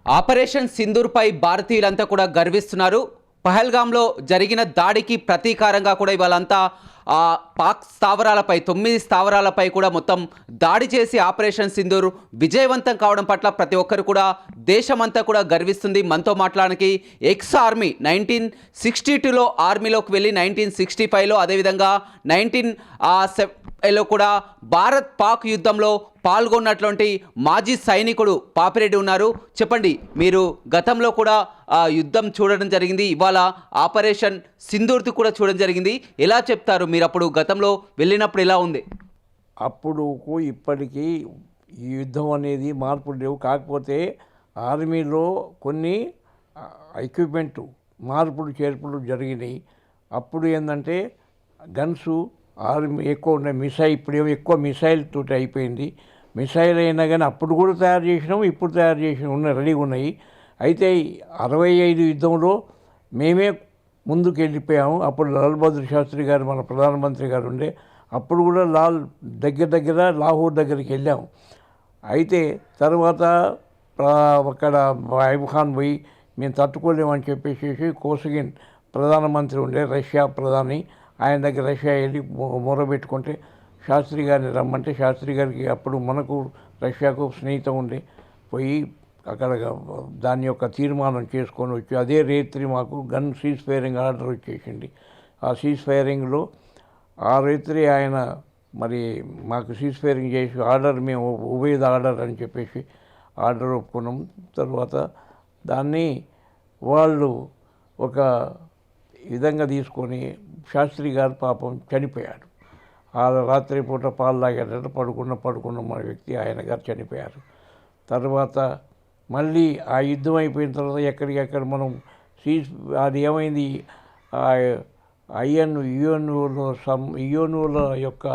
Operation సింధూర్పై భారతీయులంతా కూడా గర్విస్తున్నారు. పహల్గామ్లో జరిగిన దాడికి ప్రతీకారంగా కూడా ఇవాళంతా పాక్ స్థావరాలపై 9 స్థావరాలపై కూడా మొత్తం దాడి చేసి ఆపరేషన్ సింధూర్ విజయవంతం కావడం పట్ల ప్రతి ఒక్కరు కూడా దేశమంతా కూడా గర్విస్తుంది. మనతో మాట్లాడడానికి ఎక్స్ ఆర్మీ 1962లో ఆర్మీలోకి వెళ్ళి 1965లో అదేవిధంగా 1970లో కూడా భారత్ పాక్ యుద్ధంలో పాల్గొన్నటువంటి మాజీ సైనికుడు పాపిరెడ్డి ఉన్నారు. చెప్పండి, మీరు గతంలో కూడా యుద్ధం చూడడం జరిగింది, ఇవాళ ఆపరేషన్ సింధూర్ది కూడా చూడడం జరిగింది. ఎలా చెప్తారు మీరు అప్పుడు గతంలో వెళ్ళినప్పుడు ఎలా ఉంది? అప్పుడు ఇప్పటికీ ఈ యుద్ధం అనేది మార్పులు లేవు. కాకపోతే ఆర్మీలో కొన్ని ఎక్విప్మెంట్ మార్పులు చేర్పులు జరిగినాయి. అప్పుడు ఏంటంటే గన్స్ ఆర్మీ ఎక్కువ ఉన్నాయి. ఇప్పుడేమో ఎక్కువ మిసైల్ తోటి అయిపోయింది. మిసైల్ అయినా కానీ అప్పుడు కూడా తయారు చేసినాము, ఇప్పుడు తయారు చేసిన ఉన్నాయి, రెడీగా ఉన్నాయి. అయితే 65 యుద్ధంలో మేమే ముందుకు వెళ్ళిపోయాము. అప్పుడు లాల్ బహదూర్ శాస్త్రి గారు మన ప్రధానమంత్రి గారు ఉండే, అప్పుడు కూడా దగ్గర లాహోర్ దగ్గరికి వెళ్ళాము. అయితే తర్వాత అక్కడ ఐబ్ ఖాన్ పోయి మేము తట్టుకోలేమని చెప్పేసి కోసగిన్ ప్రధానమంత్రి ఉండే, రష్యా ప్రధాని, ఆయన దగ్గర రష్యా వెళ్ళి మొరబెట్టుకుంటే శాస్త్రి గారిని రమ్మంటే శాస్త్రి గారికి అప్పుడు మనకు రష్యాకు స్నేహితం ఉండే, పోయి అక్కడ దాని యొక్క తీర్మానం చేసుకొని వచ్చి అదే రేత్రి మాకు గన్ సీజ్ ఫైరింగ్ ఆర్డర్ వచ్చేసింది. ఆ సీజ్ ఫైరింగ్లో ఆ రేత్రి ఆయన మరి మాకు సీజ్ ఫైరింగ్ చేసి ఆర్డర్ మేము ఉభయద ఆర్డర్ అని చెప్పేసి ఆర్డర్ ఒప్పుకున్నాం. తర్వాత దాన్ని వాళ్ళు ఒక విధంగా తీసుకొని శాస్త్రి గారు పాపం చనిపోయాడు. ఆ రాత్రిపూట పాలు తాగేటట్టు పడుకున్న మన వ్యక్తి ఆయన గారు చనిపోయారు. తర్వాత మళ్ళీ ఆ యుద్ధం అయిపోయిన తర్వాత ఎక్కడికెక్కడ మనం అది ఏమైంది, యుఎన్ఓల యొక్క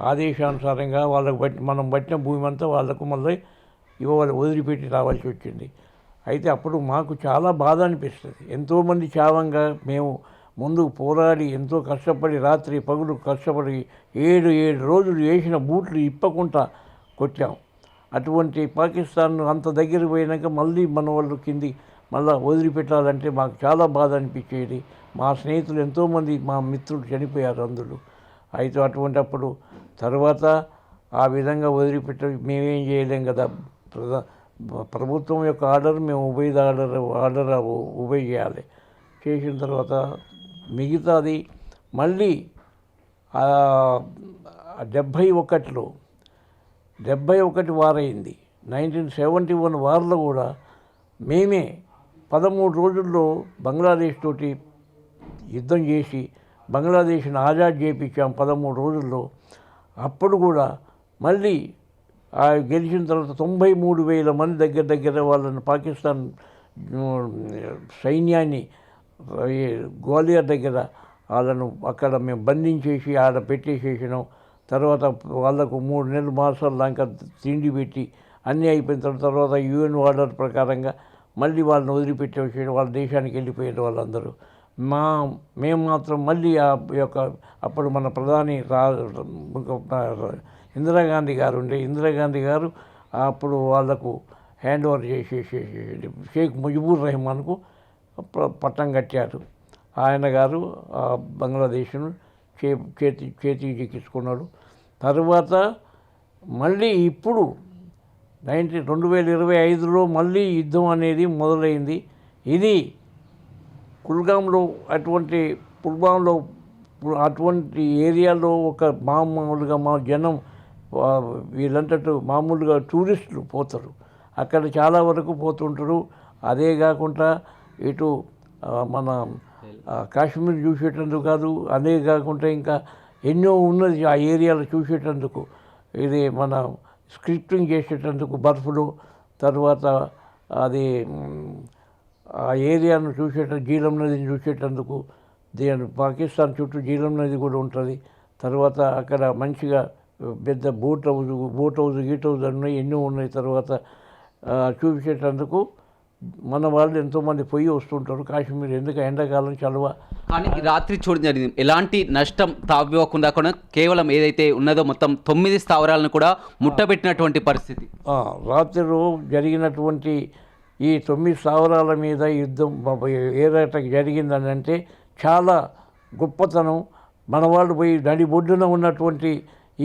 ఆదేశానుసారంగా మనం పట్టిన భూమి అంతా వాళ్ళకు మళ్ళీ వదిలిపెట్టి రావాల్సి వచ్చింది. అయితే అప్పుడు మాకు చాలా బాధ అనిపిస్తుంది. ఎంతోమంది చావంగా మేము ముందుకు పోరాడి ఎంతో కష్టపడి రాత్రి పగులు కష్టపడి 7 రోజులు వేసిన బూట్లు ఇప్పకుండా కొట్టాం. అటువంటి పాకిస్తాన్ అంత దగ్గర పోయినాక మళ్ళీ మన వాళ్ళు కింది మళ్ళీ వదిలిపెట్టాలంటే మాకు చాలా బాధ అనిపించేది. మా స్నేహితులు ఎంతోమంది మా మిత్రులు చనిపోయారు అందులో. అయితే అటువంటిప్పుడు తర్వాత ఆ విధంగా వదిలిపెట్ట మేమేం చేయలేం కదా. ప్రభుత్వం యొక్క ఆర్డర్ మేము ఆర్డర్ ఉభయ చేయాలి. చేసిన తర్వాత మిగతాది మళ్ళీ 71 వారైంది. 1971 వార్లో కూడా మేమే 13 రోజుల్లో బంగ్లాదేశ్ తోటి యుద్ధం చేసి బంగ్లాదేశ్ని ఆజాద్ చేయించాం 13 రోజుల్లో. అప్పుడు కూడా మళ్ళీ గెలిచిన తర్వాత 93,000 మంది దగ్గర వాళ్ళని పాకిస్తాన్ సైన్యాన్ని గ్వాలియర్ దగ్గర వాళ్ళను అక్కడ మేము బంధించేసి ఆడ పెట్టేసేసినాం. తర్వాత వాళ్ళకు 3 మాసాల దాకా తిండి పెట్టి అన్నీ అయిపోయిన తర్వాత యుఎన్ ఆర్డర్ ప్రకారంగా మళ్ళీ వాళ్ళని వదిలిపెట్టేసి వాళ్ళ దేశానికి వెళ్ళిపోయారు వాళ్ళందరూ. మేము మాత్రం మళ్ళీ ఆ యొక్క అప్పుడు మన ప్రధాని ఇందిరాగాంధీ గారు ఉండే, ఇందిరాగాంధీ గారు అప్పుడు వాళ్లకు హ్యాండ్ ఓవర్ చేసేసి షేక్ ముజిబుర్ రెహమాన్కు పట్టం కట్టారు. ఆయన గారు బంగ్లాదేశ్ను చేతికి చిక్కించుకున్నాడు. తర్వాత మళ్ళీ ఇప్పుడు 2025లో మళ్ళీ యుద్ధం అనేది మొదలైంది. ఇది పుల్వామాలో అటువంటి ఏరియాలో ఒక మామూలుగా మా జనం వీళ్ళంతటూ మామూలుగా టూరిస్టులు పోతారు, అక్కడ చాలా వరకు పోతుంటారు. అదే కాకుండా ఇటు మన కాశ్మీర్ చూసేటందుకు కాదు, అదే కాకుండా ఇంకా ఎన్నో ఉన్నది ఆ ఏరియాలో చూసేటందుకు. ఇది మన స్క్రిప్టింగ్ చేసేటందుకు బర్ఫ్లో, తర్వాత అది ఆ ఏరియాను జీలం నదిని చూసేటందుకు. పాకిస్తాన్ చుట్టూ జీలం నది కూడా ఉంటుంది. తర్వాత అక్కడ మంచిగా పెద్ద బోట్ హౌస్ ఉన్నాయి, ఎన్నో ఉన్నాయి. తర్వాత చూపించేటందుకు మన వాళ్ళు ఎంతోమంది పోయి వస్తుంటారు కాశ్మీర్, ఎందుకు ఎండాకాలం చలువ. కానీ రాత్రి చూడడం జరిగింది, ఎలాంటి నష్టం తావివ్వకుండా కూడా కేవలం ఏదైతే ఉన్నదో మొత్తం 9 స్థావరాలను కూడా ముట్టబెట్టినటువంటి పరిస్థితి. రాత్రి జరిగినటువంటి ఈ 9 స్థావరాల మీద యుద్ధం ఏ రకంగా జరిగిందని అంటే చాలా గొప్పతనం. మన వాళ్ళు పోయి నడిబొడ్డున ఉన్నటువంటి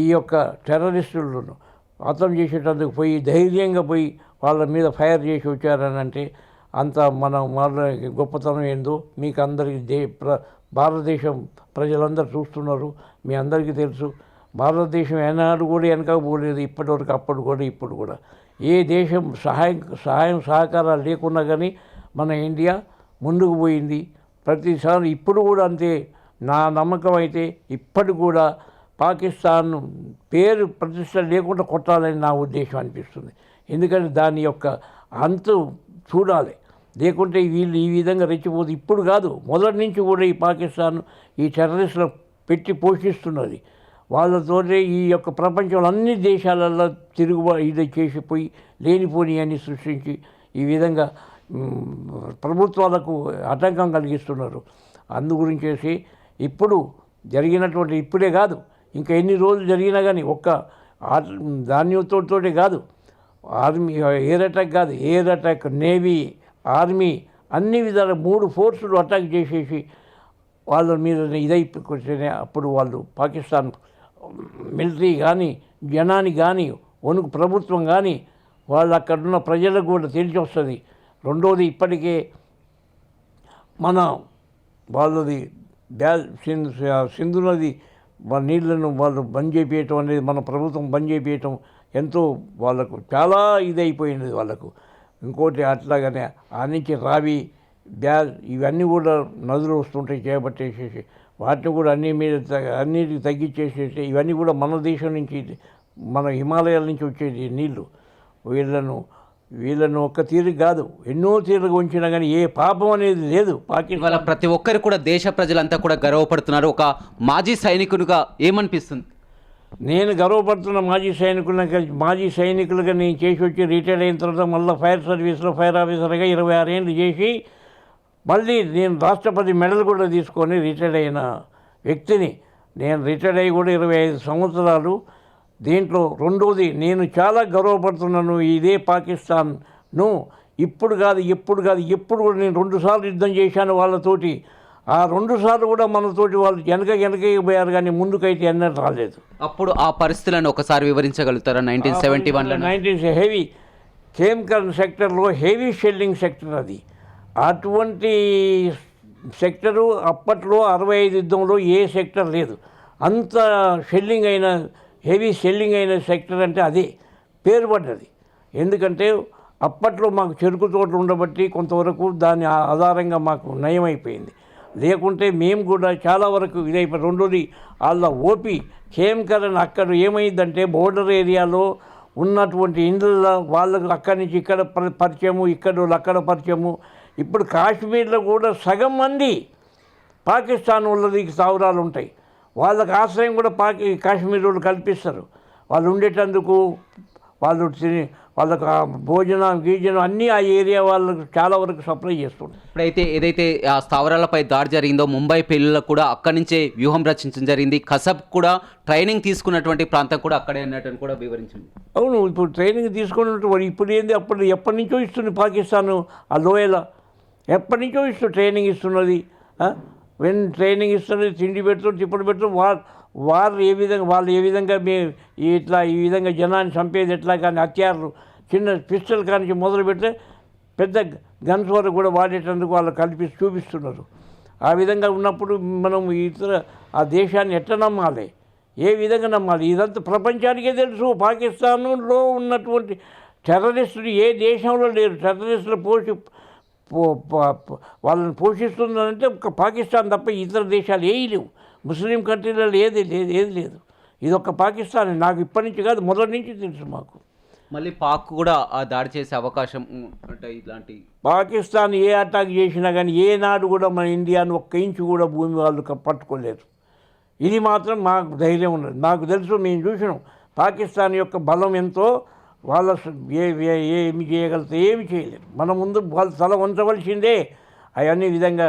ఈ యొక్క టెర్రరిస్టులను హతం చేసేటందుకు పోయి ధైర్యంగా పోయి వాళ్ళ మీద ఫైర్ చేసి వచ్చారని అంటే అంత వాళ్ళ గొప్పతనం ఏందో మీకు అందరికీ భారతదేశం ప్రజలందరూ చూస్తున్నారు. మీ అందరికీ తెలుసు. భారతదేశం ఏనాడు కూడా వెనకపోలేదు, ఇప్పటివరకు, అప్పుడు కూడా, ఇప్పుడు కూడా. ఏ దేశం సహాయం సహకారాలు లేకున్నా కానీ మన ఇండియా ముందుకు పోయింది ప్రతిసారి. ఇప్పుడు కూడా అంతే. నా నమ్మకం అయితే ఇప్పటికి కూడా పాకిస్తాన్ పేరు ప్రతిష్ట లేకుండా కొట్టాలని నా ఉద్దేశం అనిపిస్తుంది. ఎందుకంటే దాని యొక్క అంతు చూడాలి. లేకుంటే వీళ్ళు ఈ విధంగా రెచ్చిపోతుంది. ఇప్పుడు కాదు, మొదటి నుంచి కూడా ఈ పాకిస్తాన్ ఈ టెర్రరిస్టులను పెట్టి పోషిస్తున్నది. వాళ్ళతోనే ఈ యొక్క ప్రపంచంలో అన్ని దేశాలలో ఇది చేసిపోయి లేనిపోని అని సృష్టించి ఈ విధంగా ప్రభుత్వాలకు ఆటంకం కలిగిస్తున్నారు. అందు గురించేసి ఇప్పుడు జరిగినటువంటి ఇప్పుడే కాదు, ఇంకా ఎన్ని రోజులు జరిగినా కానీ ఒక్క ధాన్యంతోటే కాదు, ఆర్మీ ఎయిర్ అటాక్ కాదు, ఎయిర్ అటాక్, నేవీ, ఆర్మీ అన్ని విధాల 3 ఫోర్సులు అటాక్ చేసేసి వాళ్ళ మీద ఇదైపోతేనే అప్పుడు వాళ్ళు పాకిస్తాన్ మిలిటరీ కానీ జనాన్ని కానీ వణుకు ప్రభుత్వం కానీ వాళ్ళు అక్కడున్న ప్రజలకు కూడా తెలిసి వస్తుంది. రెండోది ఇప్పటికే మన వాళ్ళది సింధు నది వాళ్ళ నీళ్లను వాళ్ళు బంద్ చేయించడం అనేది మన ప్రభుత్వం బంద్ చేయించడం ఎంతో వాళ్ళకు చాలా ఇదైపోయినది వాళ్ళకు. ఇంకోటి అట్లాగనే ఆ నుంచి రావి, బ్యాల్ ఇవన్నీ కూడా నదులు వస్తుంటాయి చేపట్టేసేసి వాటిని కూడా అన్నిటికి తగ్గించేసేసి ఇవన్నీ కూడా మన దేశం నుంచి, మన హిమాలయాల నుంచి వచ్చేది నీళ్లు. వీళ్ళను ఒక్క తీరుగా కాదు, ఎన్నో తీరుగా ఉంచినా కానీ ఏ పాపం అనేది లేదు. పాకిస్తాన్ ప్రతి ఒక్కరు కూడా దేశ ప్రజలంతా కూడా గర్వపడుతున్నారు. ఒక మాజీ సైనికునిగా ఏమనిపిస్తుంది? నేను గర్వపడుతున్న మాజీ సైనికులుగా నేను చేసి వచ్చి రిటైర్ అయిన తర్వాత మళ్ళీ ఫైర్ సర్వీస్లో ఫైర్ ఆఫీసర్గా 26 ఏళ్ళు చేసి మళ్ళీ నేను రాష్ట్రపతి మెడల్ కూడా తీసుకొని రిటైర్ అయిన వ్యక్తిని. నేను రిటైర్ అయ్యి కూడా 25 సంవత్సరాలు. దీంట్లో రెండోది నేను చాలా గర్వపడుతున్నాను. ఇదే పాకిస్తాన్ను ఇప్పుడు కాదు, ఎప్పుడు కూడా నేను 2 సార్లు యుద్ధం చేశాను వాళ్ళతోటి. ఆ 2 సార్లు కూడా మనతోటి వాళ్ళు వెనకకి పోయారు కానీ ముందుకైతే ఎన్నడూ రాలేదు. అప్పుడు ఆ పరిస్థితులను ఒకసారి వివరించగలుగుతారా? 1971లో హెవీ ఖేమ్కర్ సెక్టర్లో హెవీ షెల్లింగ్ సెక్టర్ అది. అటువంటి సెక్టరు అప్పట్లో 65 యుద్ధంలో ఏ సెక్టర్ లేదు. అంత హెవీ షెల్లింగ్ అయిన సెక్టర్ అంటే అదే పేరు పడ్డది. ఎందుకంటే అప్పట్లో మాకు చెరుకు తోటలు ఉండబట్టి కొంతవరకు దాని ఆధారంగా మాకు నయమైపోయింది. లేకుంటే మేము కూడా చాలా వరకు ఇదైపోయి. రెండోది వాళ్ళ ఓపి ఖేమ్కర్ అని అక్కడ ఏమైందంటే బోర్డర్ ఏరియాలో ఉన్నటువంటి ఇండ్ల వాళ్ళకు అక్కడి నుంచి ఇక్కడ పరిచయము, అక్కడ పరిచయము. ఇప్పుడు కాశ్మీర్లో కూడా సగం మంది పాకిస్తాన్ వాళ్ళది స్థావరాలు ఉంటాయి. వాళ్ళకి ఆశ్రయం కూడా కాశ్మీర్ వాళ్ళు కల్పిస్తారు. వాళ్ళు ఉండేటందుకు వాళ్ళకు భోజనం అన్నీ ఆ ఏరియా వాళ్ళకు చాలా వరకు సప్లై చేస్తుంటారు. ఇప్పుడైతే ఏదైతే ఆ స్థావరాలపై దాడి జరిగిందో ముంబై పిల్లలకు కూడా అక్కడి నుంచే వ్యూహం రచించడం జరిగింది. కసబ్ కూడా ట్రైనింగ్ తీసుకున్నటువంటి ప్రాంతం కూడా అక్కడే అన్నట్టు కూడా వివరించింది. అవును, ఇప్పుడు ట్రైనింగ్ తీసుకున్నట్టు ఇప్పుడు ఏంది, ఎప్పటి నుంచో ఇస్తుంది పాకిస్తాన్. ఆ లోయల ఎప్పటి నుంచో ట్రైనింగ్ ఇస్తున్నది. ట్రైనింగ్ ఇస్తున్నది, తిండి పెడుతుంది, తిప్పటి పెడుతుంది. వాళ్ళు ఏ విధంగా ఈ విధంగా జనాన్ని చంపేది ఎట్లా కానీ హత్యారులు చిన్న పిస్టల్ కానీ మొదలు పెడితే పెద్ద గన్స్ వరకు కూడా వాడేటందుకు వాళ్ళు చూపిస్తున్నారు. ఆ విధంగా ఉన్నప్పుడు మనం ఆ దేశాన్ని ఎట్లా నమ్మాలి, ఏ విధంగా నమ్మాలి? ఇదంతా ప్రపంచానికే తెలుసు. పాకిస్తాన్లో ఉన్నటువంటి టెర్రరిస్టులు ఏ దేశంలో లేరు. టెర్రరిస్టులు వాళ్ళని పోషిస్తుందంటే ఒక పాకిస్తాన్ తప్ప ఇతర దేశాలు ఏవి లేవు. ముస్లిం కంట్రీలలో ఏది లేదు. ఇది ఒక పాకిస్తాన్. నాకు ఇప్పటి నుంచి కాదు, మొదటి నుంచి తెలుసు మాకు. మళ్ళీ పాక్ కూడా ఆ దాడి చేసే అవకాశం అంటే ఇలాంటి పాకిస్తాన్ ఏ అటాక్ చేసినా కానీ ఏనాడు కూడా మన ఇండియాను ఒక్క ఇంచు కూడా భూమి వాళ్ళు పట్టుకోలేరు. ఇది మాత్రం మాకు ధైర్యం ఉన్నది. నాకు తెలుసు, మేము చూసినాం పాకిస్తాన్ యొక్క బలం ఎంతో. వాళ్ళ ఏమి చేయగలిగితే ఏమి చేయలేరు. మన ముందు వాళ్ళు తల వంచవలసిందే. అవన్నీ విధంగా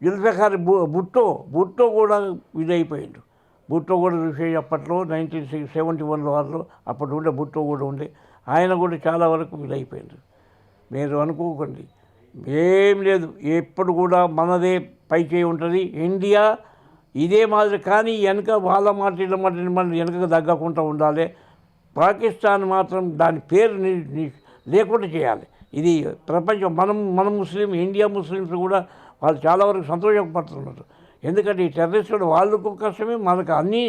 జుల్ఫికార్ భుట్టో కూడా ఇదైపోయిండు. భుట్టో కూడా చూసే అప్పట్లో 1971 వాళ్ళు అప్పటి ఉండే భుట్టో కూడా ఉండే. ఆయన కూడా చాలా వరకు ఇదైపోయింది. మీరు అనుకోకండి, ఏం లేదు. ఎప్పుడు కూడా మనదే పైకి ఉంటుంది ఇండియా. ఇదే మాదిరి కానీ వెనక వాళ్ళ మాట వీళ్ళ మాట మన వెనకకు తగ్గకుండా ఉండాలి. పాకిస్తాన్ మాత్రం దాని పేరు లేకుండా చేయాలి. ఇది ప్రపంచం. మన ముస్లిం ఇండియా ముస్లిమ్స్ కూడా వాళ్ళు చాలా వరకు సంతోషపడుతున్నారు. ఎందుకంటే ఈ టెర్రరిస్టులు వాళ్ళకు కష్టమే, మనకు అన్నీ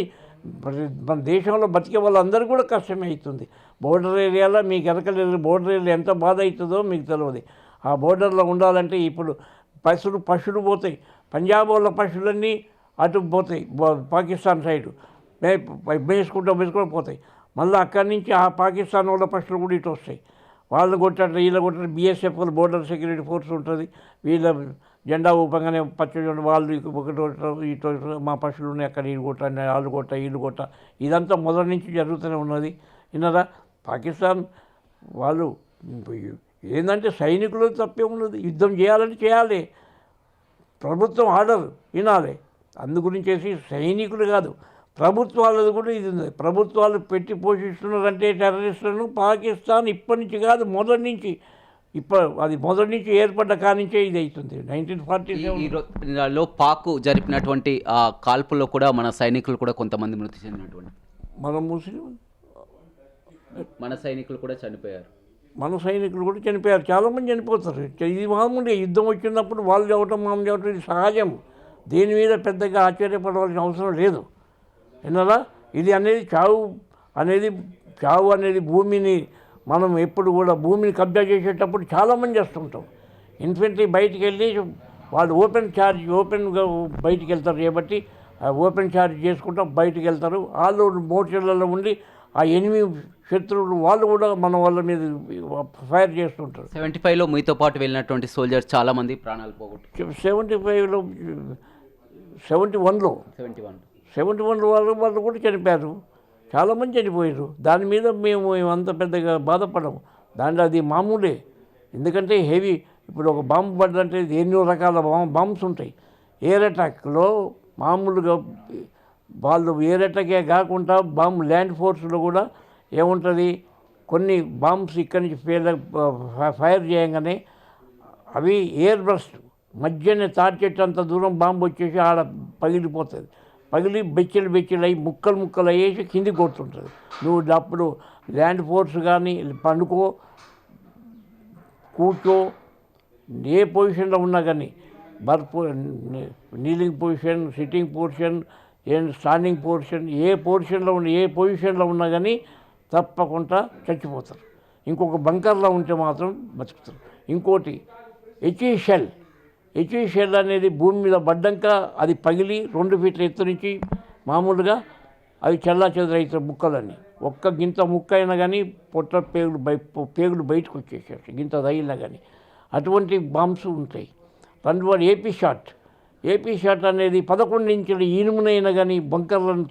మన దేశంలో బతికే వాళ్ళందరూ కూడా కష్టమే అవుతుంది. బోర్డర్ ఏరియాలో మీకు ఎనకలేదు, బోర్డర్ ఏరియా ఎంత బాధ అవుతుందో మీకు తెలియదు. ఆ బోర్డర్లో ఉండాలంటే ఇప్పుడు పశువులు పోతాయి. పంజాబ్ వాళ్ళ పశువులన్నీ అటు పోతాయి పాకిస్తాన్ సైడు, మేసుకుంటూ పోతాయి. మళ్ళీ అక్కడి నుంచి ఆ పాకిస్తాన్ వాళ్ళ పశువులు కూడా ఇటు వస్తాయి. వాళ్ళు కొట్టారు, వీళ్ళు కొట్టారు. బీఎస్ఎఫ్ బోర్డర్ సెక్యూరిటీ ఫోర్స్ ఉంటుంది. వీళ్ళ జెండా ఊపంగానే పచ్చడి వాళ్ళు ఒకటి ఇటు మా పశువులు ఉన్నాయి అక్కడ, వీళ్ళు కొట్టండి, వాళ్ళు కొట్ట, వీళ్ళు కొట్ట. ఇదంతా మొదటి నుంచి జరుగుతూనే ఉన్నది. విన్నారా? పాకిస్తాన్ వాళ్ళు ఏంటంటే సైనికులు తప్పే ఉన్నది. యుద్ధం చేయాలంటే చేయాలి, ప్రభుత్వం ఆర్డర్ వినాలి. అందుగురించేసి సైనికులు కాదు, ప్రభుత్వాలది కూడా ఇది ఉంది. ప్రభుత్వాలు పెట్టి పోషిస్తున్నారంటే టెర్రరిస్టులను పాకిస్తాన్ ఇప్పటి నుంచి కాదు, మొదటి నుంచి. అది మొదటి నుంచి ఏర్పడ్డ కానించే ఇది అవుతుంది. 1947లో పాక్ జరిపినటువంటి కాల్పుల్లో కూడా మన సైనికులు కూడా కొంతమంది మృతి చెందినటువంటి మన సైనికులు కూడా చనిపోయారు. చాలామంది చనిపోతారు. ఇది మామూలుగా యుద్ధం వచ్చినప్పుడు వాళ్ళు చదవటం మనం చదవటం ఇది సహజం. దీని మీద పెద్దగా ఆశ్చర్యపడవలసిన అవసరం లేదు. విన్నారా? ఇది అనేది చావు అనేది భూమిని మనం ఎప్పుడు కూడా భూమిని కబ్జా చేసేటప్పుడు చాలామంది చేస్తుంటాం. ఇన్ఫెంట్రీ బయటికి వెళ్ళి వాళ్ళు ఓపెన్గా బయటికి వెళ్తారు కాబట్టి ఓపెన్ ఛార్జ్ చేసుకుంటూ బయటికి వెళ్తారు. వాళ్ళు మోర్చర్లలో ఉండి ఆ ఎనిమి శత్రువులు వాళ్ళు కూడా మన వాళ్ళ మీద ఫైర్ చేస్తుంటారు. 75లో మీతో పాటు వెళ్ళినటువంటి సోల్జర్స్ చాలామంది ప్రాణాలు పోగొట్టారు. 71లో వాళ్ళు కూడా చనిపోయారు. చాలామంది చనిపోయారు. దాని మీద మేము అంత పెద్దగా బాధపడము. దాంట్లో అది మామూలే. ఎందుకంటే హెవీ ఇప్పుడు ఒక బాంబు పడ్డంటే ఎన్నో రకాల బాంబ్స్ ఉంటాయి. ఎయిర్ అటాక్లో మామూలుగా వాళ్ళు ఎయిర్ అటాకే కాకుండా బాంబు ల్యాండ్ ఫోర్స్లో కూడా ఏముంటుంది, కొన్ని బాంబ్స్ ఇక్కడి నుంచి ఫైర్ చేయగానే అవి ఎయిర్ బ్రస్ట్ మధ్యనే తాటి చెట్టు అంత దూరం బాంబు వచ్చేసి ఆడ పగిలిపోతుంది. పగిలి బెచ్చలు అయ్యి ముక్కలు అయ్యేసి కిందికి కొడుతుంటుంది. నువ్వు అప్పుడు ల్యాండ్ ఫోర్స్ కానీ పండుకో కూర్చో ఏ పొజిషన్లో ఉన్నా కానీ kneeling position, sitting position, standing position, ఏ పొజిషన్లో ఉన్నా కానీ తప్పకుండా చచ్చిపోతారు. ఇంకొక బంకర్లో ఉంటే మాత్రం బతుకుతారు. ఇంకోటి హెచ్ఈ షెల్ అనేది భూమి మీద పడ్డాక అది పగిలి 2 ఫీట్ల ఎత్తు నుంచి మామూలుగా అవి చెల్లాచెదరవుతాయి ముక్కలన్నీ. ఒక్క గింత ముక్క అయినా కానీ పొట్ట పేగులు బయటకు వచ్చేసేసి గింత తగిలినా కానీ అటువంటి బాంబ్స్ ఉంటాయి. రెండవది ఏపీ షాట్ అనేది 11 ఇంచుల ఇనుమునైనా కానీ బంకర్లను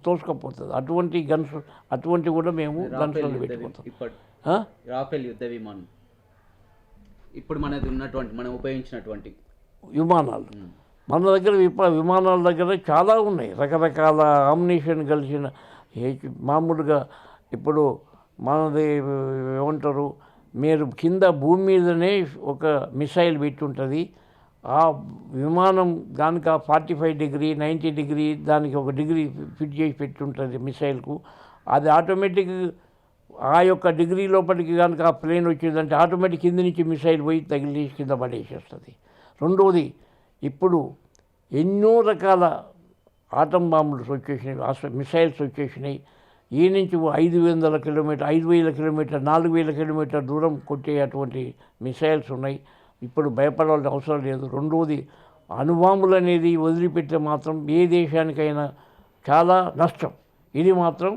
తోసుకపోతుంది. అటువంటి గన్స్ అటువంటి కూడా మేము గన్స్లను పెట్టుకుంటాం. రాఫెల్ యుద్ధ విమానం ఇప్పుడు మనది ఉన్నటువంటి మనం ఉపయోగించినటువంటి విమానాలు మన దగ్గర విమానాల దగ్గర చాలా ఉన్నాయి. రకరకాల ఆమ్యునిషన్ కలిసిన మామూలుగా ఇప్పుడు మనది ఏమంటారు, మీరు కింద భూమి మీదనే ఒక మిసైల్ పెట్టి ఉంటుంది. ఆ విమానం దానికి 45 డిగ్రీ 90 డిగ్రీ దానికి 1 డిగ్రీ ఫిట్ చేసి పెట్టి ఉంటుంది మిసైల్కు. అది ఆటోమేటిక్ ఆ యొక్క డిగ్రీ లోపలికి కనుక ఆ ప్లేన్ వచ్చేదంటే ఆటోమేటిక్ కింద నుంచి మిసైల్ పోయి తగిలి కింద పడేసేస్తుంది. రెండవది ఇప్పుడు ఎన్నో రకాల ఆటం బాంబులు వచ్చేసినాయి, మిసైల్స్ వచ్చేసినాయి. ఈ నుంచి 5,000 కిలోమీటర్ 5,000 కిలోమీటర్ 4,000 కిలోమీటర్ దూరం కొట్టే అటువంటి మిసైల్స్ ఉన్నాయి. ఇప్పుడు భయపడాల్సిన అవసరం లేదు. రెండవది అణుబాంబులు అనేది వదిలిపెట్టే మాత్రం ఏ దేశానికైనా చాలా నష్టం. ఇది మాత్రం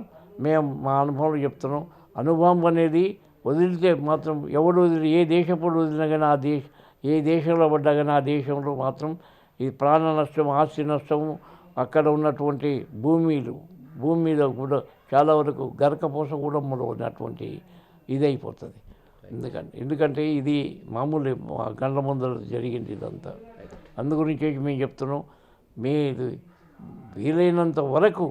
మేము మా అనుభవంలో చెప్తున్నాం. అణుబాంబు అనేది వదిలితే మాత్రం ఏ దేశప్పుడు వదిలినా కానీ ఏ దేశంలో పడ్డా కానీ ఆ దేశంలో మాత్రం ఇది ప్రాణ నష్టం, ఆస్తి నష్టము, అక్కడ ఉన్నటువంటి భూమి మీద కూడా చాలా వరకు గరకపోస కూడా ఉన్నటువంటి ఇది అయిపోతుంది. ఎందుకంటే ఇది మామూలు గంట ముందర జరిగింది ఇదంతా. అందుగురించి మేము చెప్తున్నాం, మీరు వీలైనంత వరకు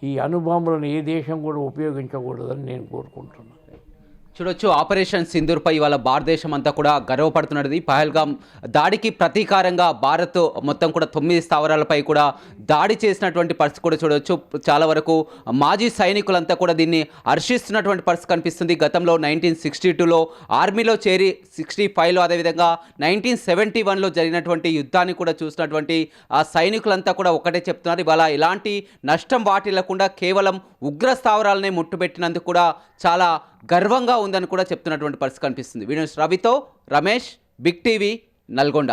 ఈ అణుబాంబులను ఏ దేశం కూడా ఉపయోగించకూడదని నేను కోరుకుంటున్నాను. చూడొచ్చు ఆపరేషన్ సింధూర్పై ఇవాళ భారతదేశం అంతా కూడా గర్వపడుతున్నది. పహల్గాం దాడికి ప్రతీకారంగా భారత్ మొత్తం కూడా 9 స్థావరాలపై కూడా దాడి చేసినటువంటి పరిస్థితి కూడా చూడవచ్చు. చాలా వరకు మాజీ సైనికులంతా కూడా దీన్ని హర్షిస్తున్నటువంటి పరిస్థితి కనిపిస్తుంది. గతంలో 1962లో ఆర్మీలో చేరి 65లో అదేవిధంగా 1971లో జరిగినటువంటి యుద్ధాన్ని కూడా చూసినటువంటి ఆ సైనికులంతా కూడా ఒకటే చెప్తున్నారు. ఇవాళ ఎలాంటి నష్టం వాటిల్లకుండా కేవలం ఉగ్ర స్థావరాలనే ముట్టుబెట్టినందుకు కూడా చాలా గర్వంగా ఉందని కూడా చెప్తున్నటువంటి పరిస్థితి కనిపిస్తుంది. వీడియో రవితో రమేష్, బిగ్ టీవీ, నల్గొండ.